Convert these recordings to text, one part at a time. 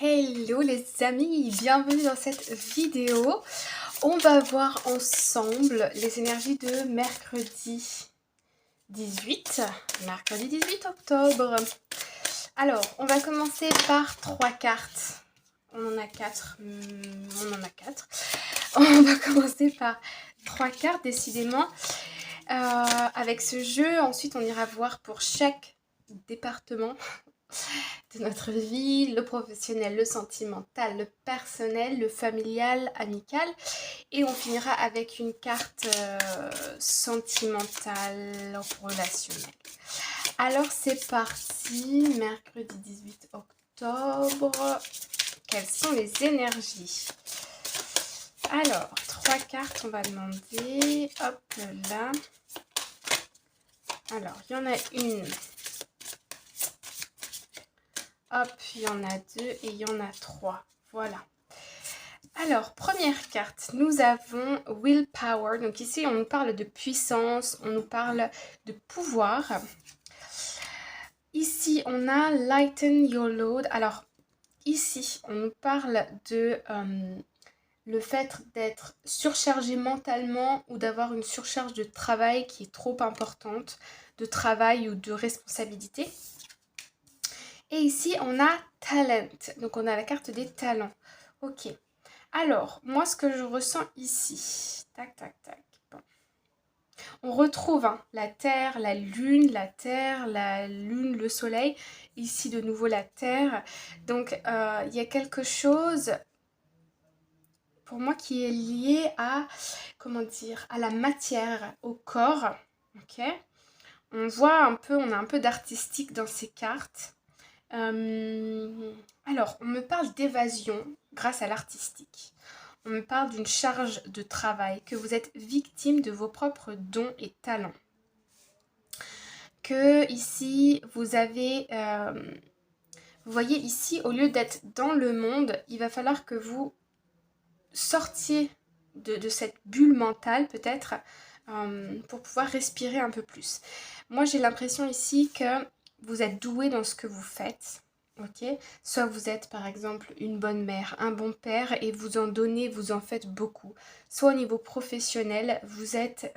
Hello les amis, bienvenue dans cette vidéo. On va voir ensemble les énergies de mercredi 18 octobre. Alors, on va commencer par 3 cartes. On en a 4. On va commencer par 3 cartes, décidément. Avec ce jeu, ensuite on ira voir pour chaque département de notre vie, le professionnel, le sentimental, le personnel, le familial, amical. Et on finira avec une carte sentimentale, relationnelle. Alors c'est parti, mercredi 18 octobre. Quelles sont les énergies? Alors, 3 cartes, on va demander. Hop là. Alors, il y en a une. Hop, il y en a 2 et il y en a 3. Voilà. Alors, première carte, nous avons Willpower. Donc ici, on nous parle de puissance, on nous parle de pouvoir. Ici, on a Lighten Your Load. Alors, ici, on nous parle de le fait d'être surchargé mentalement ou d'avoir une surcharge de travail qui est trop importante, de travail ou de responsabilité. Et ici, on a Talent. Donc, on a la carte des talents. Ok. Alors, moi, ce que je ressens ici. Tac, tac, tac. Bon. On retrouve la Terre, la Lune, le Soleil. Ici, de nouveau, la Terre. Donc, il y a quelque chose, pour moi, qui est lié à, comment dire, à la matière, au corps. Ok. On voit un peu, on a un peu d'artistique dans ces cartes. Alors, on me parle d'évasion grâce à l'artistique. On me parle d'une charge de travail, que vous êtes victime de vos propres dons et talents. Que ici, vous avez... vous voyez ici, au lieu d'être dans le monde, il va falloir que vous sortiez de cette bulle mentale peut-être pour pouvoir respirer un peu plus. Moi, j'ai l'impression ici que vous êtes doué dans ce que vous faites. Ok, soit vous êtes par exemple une bonne mère, un bon père et vous en donnez, vous en faites beaucoup. Soit au niveau professionnel, vous êtes,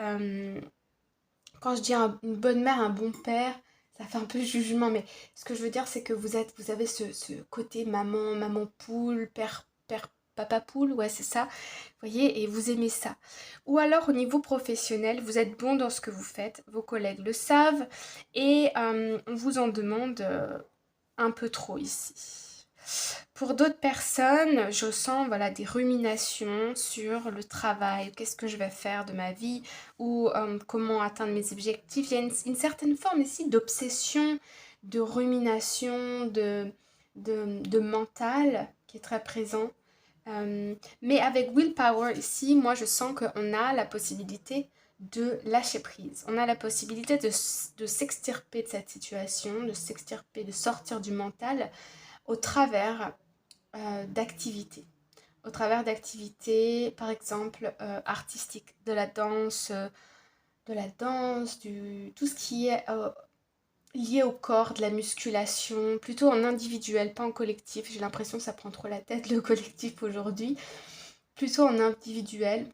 quand je dis une bonne mère, un bon père, ça fait un peu jugement, mais ce que je veux dire c'est que vous avez ce côté maman poule, père papa poule, ouais c'est ça, vous voyez, et vous aimez ça. Ou alors au niveau professionnel, vous êtes bon dans ce que vous faites, vos collègues le savent et on vous en demande un peu trop ici. Pour d'autres personnes, je sens voilà, des ruminations sur le travail, qu'est-ce que je vais faire de ma vie ou comment atteindre mes objectifs. Il y a une certaine forme ici d'obsession, de rumination, de mental qui est très présent. Mais avec Willpower ici, moi je sens qu'on a la possibilité de lâcher prise. On a la possibilité de s'extirper de cette situation, de s'extirper, de sortir du mental au travers d'activités. Au travers d'activités, par exemple, artistiques, de la danse, tout ce qui est lié au corps, de la musculation, plutôt en individuel, pas en collectif. J'ai l'impression que ça prend trop la tête, le collectif aujourd'hui. Plutôt en individuel.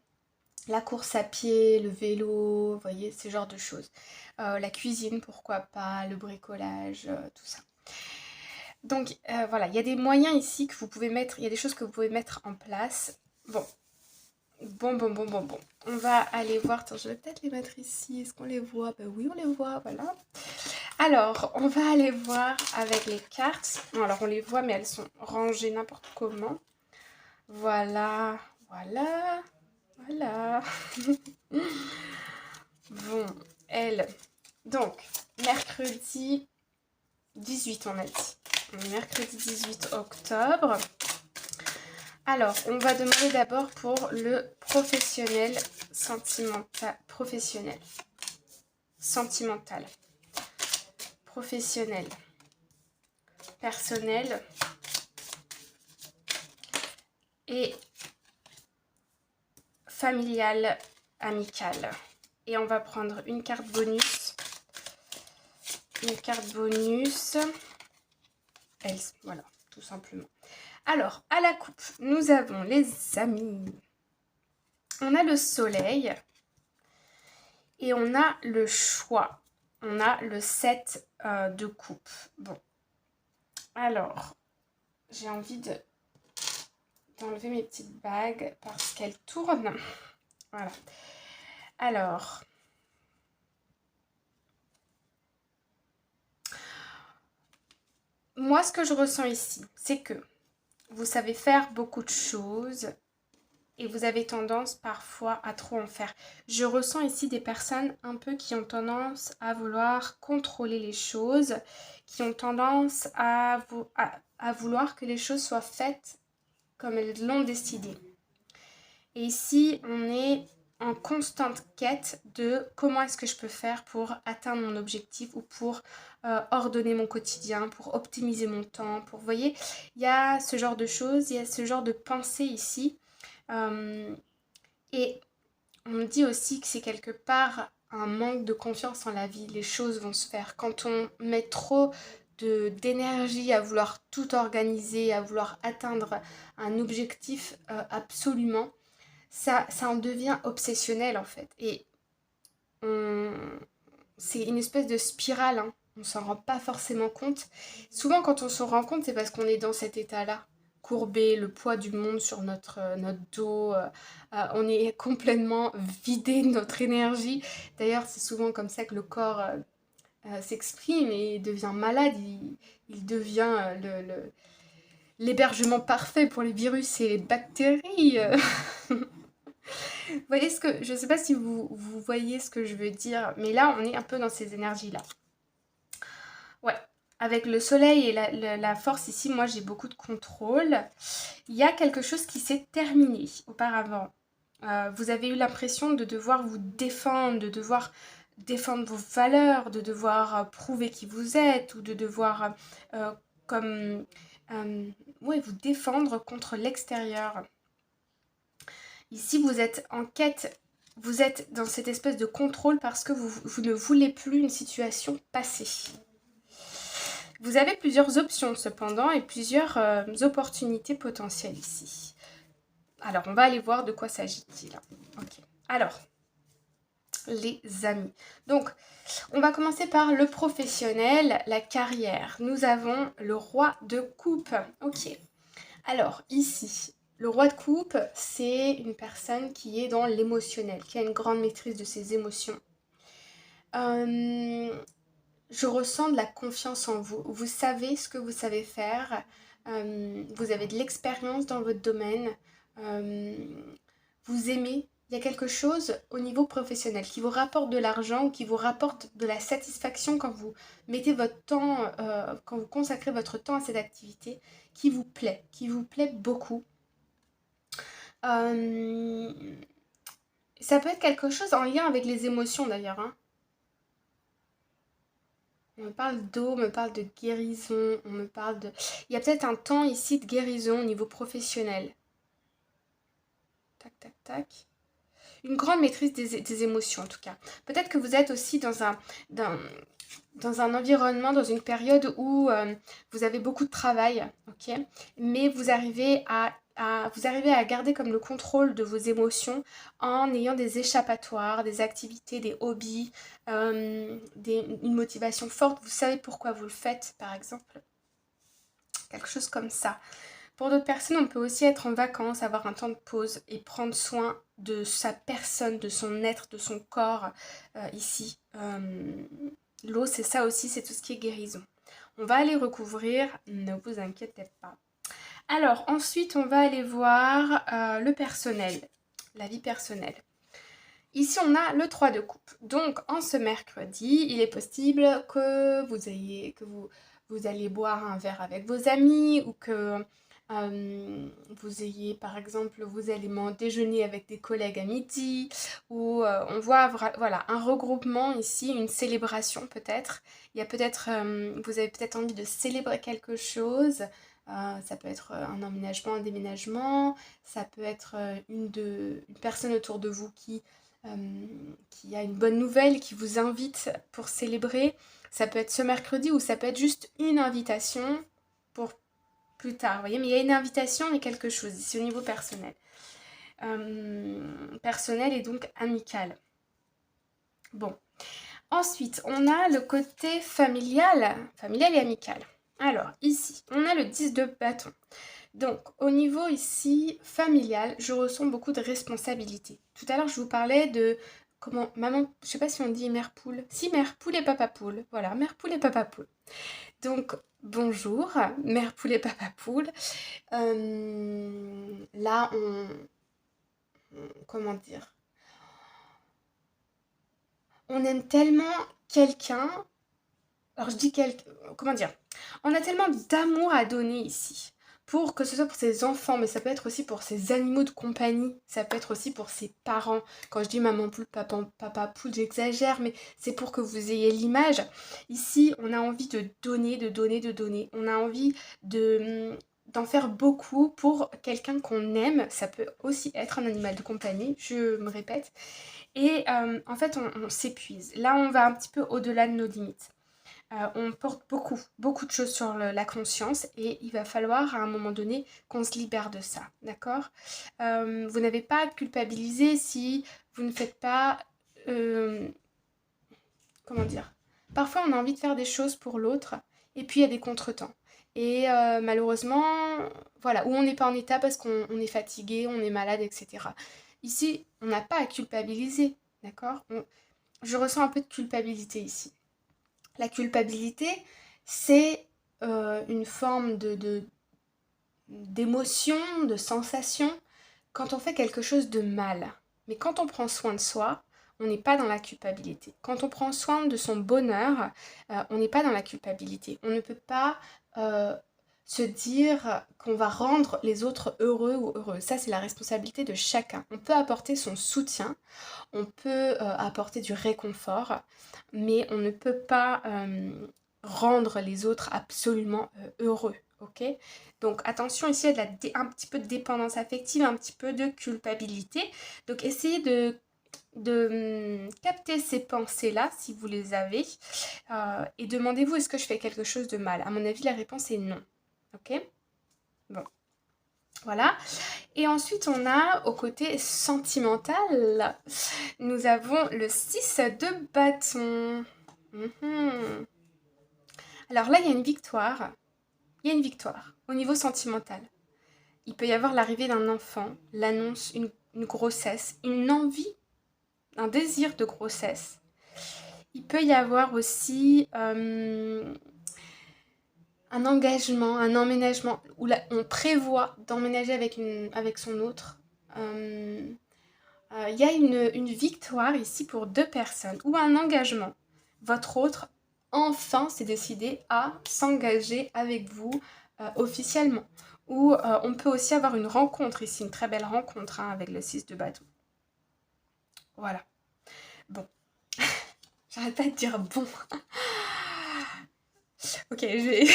La course à pied, le vélo, vous voyez, ce genre de choses. La cuisine, pourquoi pas, le bricolage, tout ça. Donc voilà, il y a des moyens ici que vous pouvez mettre, il y a des choses que vous pouvez mettre en place. Bon. On va aller voir, attends, je vais peut-être les mettre ici, est-ce qu'on les voit? Ben oui, on les voit, voilà. Alors, on va aller voir avec les cartes. Bon, alors on les voit, mais elles sont rangées n'importe comment. Voilà. Bon, elle. Donc, mercredi 18, on a dit. Mercredi 18 octobre. Alors, on va demander d'abord pour le professionnel sentimental. Professionnel. Personnel. Et familial, amical. Et on va prendre une carte bonus. Voilà, tout simplement. Alors, à la coupe, nous avons les amis. On a le soleil et on a le choix. On a le 7 de coupe. Bon, alors, j'ai envie d'enlever mes petites bagues parce qu'elles tournent. Voilà. Alors, moi, ce que je ressens ici, c'est que vous savez faire beaucoup de choses et vous avez tendance parfois à trop en faire. Je ressens ici des personnes un peu qui ont tendance à vouloir contrôler les choses, qui ont tendance à vouloir que les choses soient faites comme elles l'ont décidé. Et ici, on est en constante quête de comment est-ce que je peux faire pour atteindre mon objectif ou pour ordonner mon quotidien, pour optimiser mon temps. Vous voyez, il y a ce genre de choses, il y a ce genre de pensée ici. Et on me dit aussi que c'est quelque part un manque de confiance en la vie. Les choses vont se faire. Quand on met trop d'énergie à vouloir tout organiser, à vouloir atteindre un objectif absolument, ça en devient obsessionnel en fait. Et c'est une espèce de spirale, hein. On s'en rend pas forcément compte. Souvent quand on s'en rend compte, c'est parce qu'on est dans cet état-là. Courbé, le poids du monde sur notre dos, on est complètement vidé de notre énergie. D'ailleurs, c'est souvent comme ça que le corps s'exprime et devient malade. Il devient l'hébergement parfait pour les virus et les bactéries. Vous voyez ce que... Je ne sais pas si vous voyez ce que je veux dire, mais là, on est un peu dans ces énergies-là. Ouais, avec le soleil et la force ici, moi, j'ai beaucoup de contrôle. Il y a quelque chose qui s'est terminé auparavant. Vous avez eu l'impression de devoir vous défendre, de devoir défendre vos valeurs, de devoir prouver qui vous êtes, ou de devoir, comme... ouais, vous défendre contre l'extérieur. Ici, vous êtes en quête, vous êtes dans cette espèce de contrôle parce que vous ne voulez plus une situation passée. Vous avez plusieurs options cependant et plusieurs opportunités potentielles ici. Alors, on va aller voir de quoi s'agit-il. Ok. Alors, les amis. Donc, on va commencer par le professionnel, la carrière. Nous avons le roi de coupe. Ok. Alors, ici, le roi de coupe, c'est une personne qui est dans l'émotionnel, qui a une grande maîtrise de ses émotions. Je ressens de la confiance en vous. Vous savez ce que vous savez faire. Vous avez de l'expérience dans votre domaine. Vous aimez. Il y a quelque chose au niveau professionnel qui vous rapporte de l'argent ou qui vous rapporte de la satisfaction quand vous mettez votre temps, quand vous consacrez votre temps à cette activité qui vous plaît beaucoup. Ça peut être quelque chose en lien avec les émotions d'ailleurs, hein. On me parle d'eau, on me parle de guérison, on me parle de... Il y a peut-être un temps ici de guérison au niveau professionnel. Tac, tac, tac. Une grande maîtrise des émotions en tout cas. Peut-être que vous êtes aussi dans un environnement, dans une période où vous avez beaucoup de travail, ok, mais vous arrivez à garder comme le contrôle de vos émotions en ayant des échappatoires, des activités, des hobbies, une motivation forte. Vous savez pourquoi vous le faites, par exemple. Quelque chose comme ça. Pour d'autres personnes, on peut aussi être en vacances, avoir un temps de pause et prendre soin de sa personne, de son être, de son corps ici. L'eau, c'est ça aussi, c'est tout ce qui est guérison. On va aller recouvrir, ne vous inquiétez pas. Alors, ensuite, on va aller voir le personnel, la vie personnelle. Ici, on a le 3 de coupe. Donc, en ce mercredi, il est possible que vous alliez boire un verre avec vos amis ou que vous ayez, par exemple, vous allez déjeuner avec des collègues à midi ou on voit voilà, un regroupement ici, une célébration peut-être. Il y a peut-être, vous avez peut-être envie de célébrer quelque chose. Ça peut être un emménagement, un déménagement. Ça peut être une personne autour de vous qui a une bonne nouvelle, qui vous invite pour célébrer. Ça peut être ce mercredi ou ça peut être juste une invitation pour plus tard, vous voyez, mais il y a une invitation et quelque chose ici au niveau personnel. Personnel et donc amical. Bon. Ensuite, on a le côté familial et amical. Alors, ici, on a le 10 de bâton. Donc, au niveau ici familial, je ressens beaucoup de responsabilités. Tout à l'heure, je vous parlais de comment maman, je sais pas si on dit mère poule. Si, mère poule et papa poule. Voilà, mère poule et papa poule. Donc, bonjour, mère poule et papa poule. Là, comment dire? On aime tellement quelqu'un. Alors, je dis quelqu'un. Comment dire? On a tellement d'amour à donner ici. Pour que ce soit pour ses enfants, mais ça peut être aussi pour ses animaux de compagnie, ça peut être aussi pour ses parents. Quand je dis maman poule, papa poule, j'exagère, mais c'est pour que vous ayez l'image. Ici, on a envie de donner, de donner, de donner. On a envie d'en faire beaucoup pour quelqu'un qu'on aime. Ça peut aussi être un animal de compagnie, je me répète. Et en fait, on s'épuise. Là, on va un petit peu au-delà de nos limites. On porte beaucoup de choses sur la conscience et il va falloir à un moment donné qu'on se libère de ça, d'accord? Vous n'avez pas à culpabiliser si vous ne faites pas... comment dire? Parfois on a envie de faire des choses pour l'autre et puis il y a des contretemps. Et malheureusement, voilà, ou on n'est pas en état parce qu'on est fatigué, on est malade, etc. Ici, on n'a pas à culpabiliser, d'accord? Je ressens un peu de culpabilité ici. La culpabilité, c'est une forme d'émotion, de sensation quand on fait quelque chose de mal. Mais quand on prend soin de soi, on n'est pas dans la culpabilité. Quand on prend soin de son bonheur, on n'est pas dans la culpabilité. On ne peut pas se dire qu'on va rendre les autres heureux ou heureuses. Ça, c'est la responsabilité de chacun. On peut apporter son soutien, on peut apporter du réconfort, mais on ne peut pas rendre les autres absolument heureux, ok? Donc attention, ici il y a un petit peu de dépendance affective, un petit peu de culpabilité. Donc essayez de capter ces pensées-là, si vous les avez, et demandez-vous, est-ce que je fais quelque chose de mal? À mon avis, la réponse est non, ok? Bon, voilà. Et ensuite, on a, au côté sentimental, nous avons le 6 de bâton. Alors là, il y a une victoire. Il y a une victoire au niveau sentimental. Il peut y avoir l'arrivée d'un enfant, l'annonce, une grossesse, une envie, un désir de grossesse. Il peut y avoir aussi un engagement, un emménagement, où on prévoit d'emménager avec son autre. Il y a une victoire ici pour 2 personnes, ou un engagement. Votre autre, enfin, s'est décidé à s'engager avec vous officiellement. Ou on peut aussi avoir une rencontre ici, une très belle rencontre avec le 6 de bâton. Voilà. Bon. J'arrête pas de dire bon. Ok, je vais...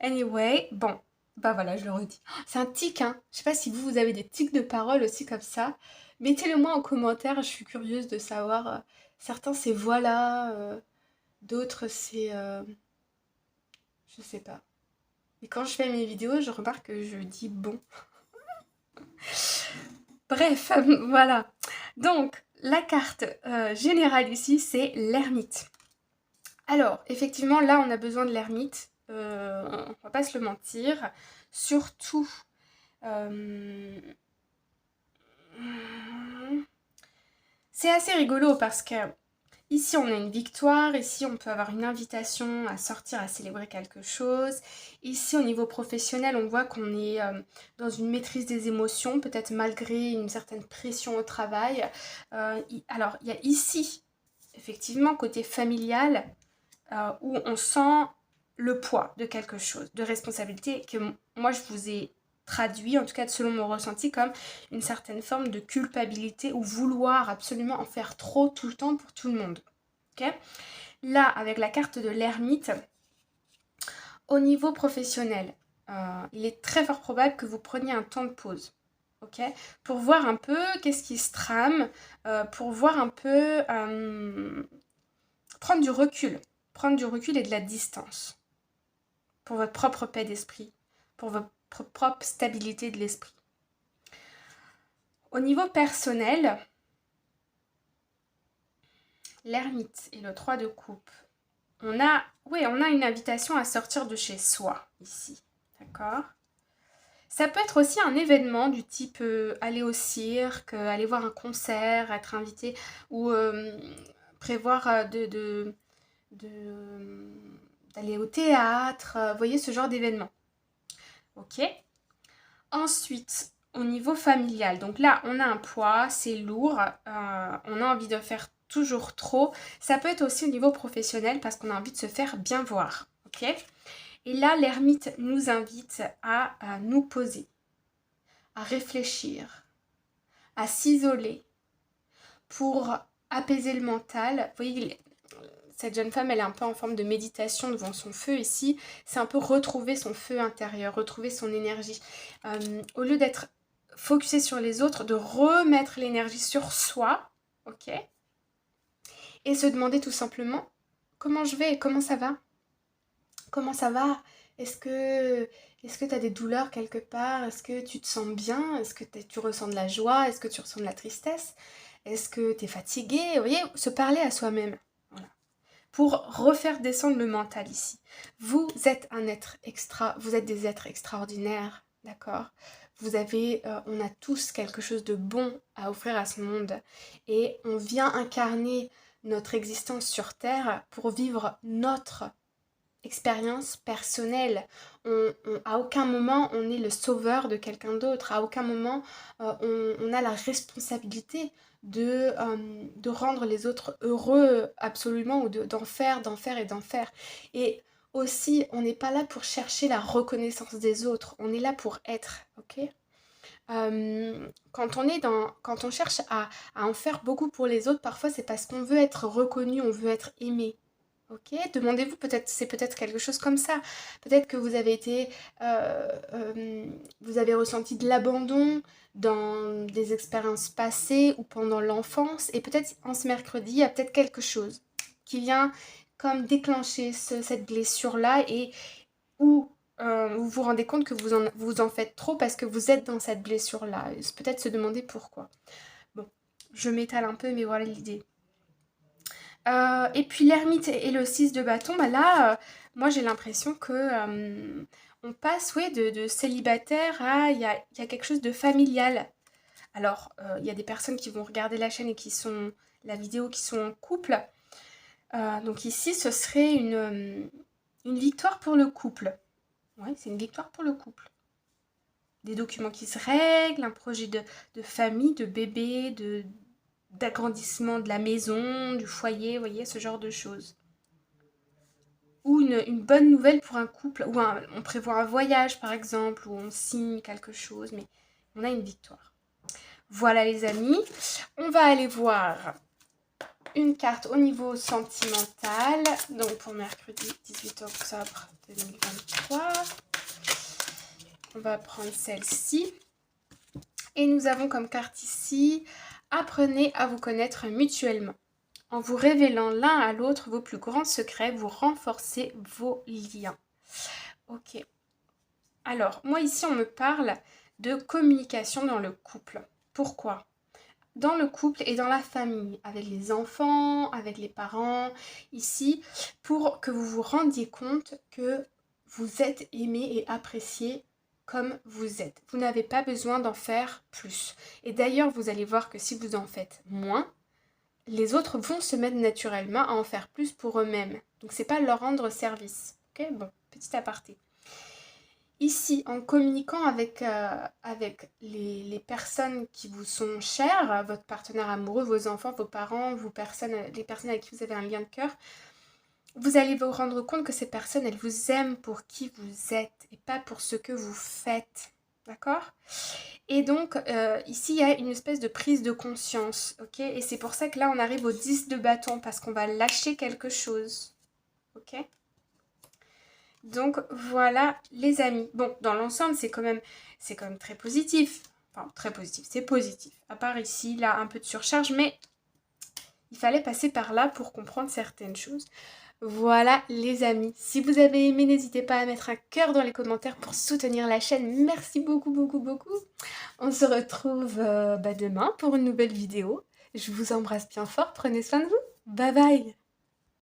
Anyway, bon. Bah voilà, je le redis. C'est un tic, hein. Je sais pas si vous avez des tics de parole aussi comme ça. Mettez-le moi en commentaire, je suis curieuse de savoir. Certains c'est voilà, d'autres c'est... je sais pas. Et quand je fais mes vidéos, je remarque que je dis bon. Bref, voilà. Donc, la carte générale ici, c'est l'ermite. Alors, effectivement, là, on a besoin de l'ermite. On va pas se le mentir. Surtout... c'est assez rigolo parce que ici on a une victoire, ici on peut avoir une invitation à sortir, à célébrer quelque chose. Ici au niveau professionnel on voit qu'on est dans une maîtrise des émotions, peut-être malgré une certaine pression au travail. Alors il y a ici effectivement côté familial où on sent le poids de quelque chose, de responsabilité que moi je vous ai traduit, en tout cas selon mon ressenti, comme une certaine forme de culpabilité ou vouloir absolument en faire trop tout le temps pour tout le monde. Okay, là, avec la carte de l'ermite, au niveau professionnel, il est très fort probable que vous preniez un temps de pause. Okay, pour voir un peu qu'est-ce qui se trame, pour voir un peu, prendre du recul et de la distance pour votre propre paix d'esprit, pour votre propre stabilité de l'esprit. Au niveau personnel, l'ermite et le 3 de coupe, on a une invitation à sortir de chez soi ici, d'accord? Ça peut être aussi un événement du type aller au cirque, aller voir un concert, être invité ou prévoir d'aller au théâtre, vous voyez ce genre d'événement. Ok. Ensuite, au niveau familial, donc là on a un poids, c'est lourd, on a envie de faire toujours trop. Ça peut être aussi au niveau professionnel parce qu'on a envie de se faire bien voir. Ok. Et là l'ermite nous invite à nous poser, à réfléchir, à s'isoler pour apaiser le mental. Vous voyez, cette jeune femme, elle est un peu en forme de méditation devant son feu ici. C'est un peu retrouver son feu intérieur, retrouver son énergie. Au lieu d'être focusé sur les autres, de remettre l'énergie sur soi, ok? Et se demander tout simplement, comment je vais? Comment ça va? Comment ça va? Est-ce que tu as des douleurs quelque part? Est-ce que tu te sens bien? Est-ce que tu ressens de la joie? Est-ce que tu ressens de la tristesse? Est-ce que tu es fatigué? Vous voyez, se parler à soi-même. Voilà. Pour refaire descendre le mental ici. Vous êtes un être extra, vous êtes des êtres extraordinaires, d'accord? On a tous quelque chose de bon à offrir à ce monde et on vient incarner notre existence sur Terre pour vivre notre expérience personnelle. À aucun moment on est le sauveur de quelqu'un d'autre, à aucun moment on a la responsabilité de rendre les autres heureux absolument ou d'en faire et d'en faire. Et aussi, on n'est pas là pour chercher la reconnaissance des autres, on est là pour être, ok? Quand on cherche à en faire beaucoup pour les autres, parfois c'est parce qu'on veut être reconnu, on veut être aimé. Ok, demandez-vous, c'est peut-être quelque chose comme ça. Peut-être que vous avez ressenti de l'abandon dans des expériences passées ou pendant l'enfance. Et peut-être en ce mercredi, il y a peut-être quelque chose qui vient comme déclencher cette blessure-là et où vous vous rendez compte que vous en faites trop parce que vous êtes dans cette blessure-là. Peut-être se demander pourquoi. Bon, je m'étale un peu, mais voilà l'idée. Et puis l'ermite et le 6 de bâton, bah là, moi j'ai l'impression que on passe de célibataire à il y a quelque chose de familial. Alors, il y a des personnes qui vont regarder la chaîne et la vidéo qui sont en couple. Donc ici, ce serait une victoire pour le couple. Ouais, c'est une victoire pour le couple. Des documents qui se règlent, un projet de famille, de bébé, d'agrandissement de la maison, du foyer, vous voyez, ce genre de choses. Ou une bonne nouvelle pour un couple, ou on prévoit un voyage par exemple, ou on signe quelque chose, mais on a une victoire. Voilà les amis, on va aller voir une carte au niveau sentimental, donc pour mercredi 18 octobre 2023. On va prendre celle-ci. Et nous avons comme carte ici, apprenez à vous connaître mutuellement. En vous révélant l'un à l'autre vos plus grands secrets, vous renforcez vos liens. Ok. Alors, moi ici, on me parle de communication dans le couple. Pourquoi ? Dans le couple et dans la famille, avec les enfants, avec les parents, ici, pour que vous vous rendiez compte que vous êtes aimé et apprécié comme vous êtes. Vous n'avez pas besoin d'en faire plus. Et d'ailleurs, vous allez voir que si vous en faites moins, les autres vont se mettre naturellement à en faire plus pour eux-mêmes. Donc c'est pas leur rendre service. Ok, bon, petit aparté. Ici, en communiquant avec les personnes qui vous sont chères, votre partenaire amoureux, vos enfants, vos parents, les personnes avec qui vous avez un lien de cœur, vous allez vous rendre compte que ces personnes, elles vous aiment pour qui vous êtes et pas pour ce que vous faites. D'accord ? Et donc, ici, il y a une espèce de prise de conscience, ok ? Et c'est pour ça que là, on arrive au 10 de bâton, parce qu'on va lâcher quelque chose, ok ? Donc, voilà, les amis. Bon, dans l'ensemble, c'est quand même très positif. Enfin, très positif, c'est positif. À part ici, là, un peu de surcharge, mais il fallait passer par là pour comprendre certaines choses. Voilà les amis, si vous avez aimé, n'hésitez pas à mettre un cœur dans les commentaires pour soutenir la chaîne. Merci beaucoup, beaucoup, beaucoup. On se retrouve demain pour une nouvelle vidéo. Je vous embrasse bien fort, prenez soin de vous. Bye bye.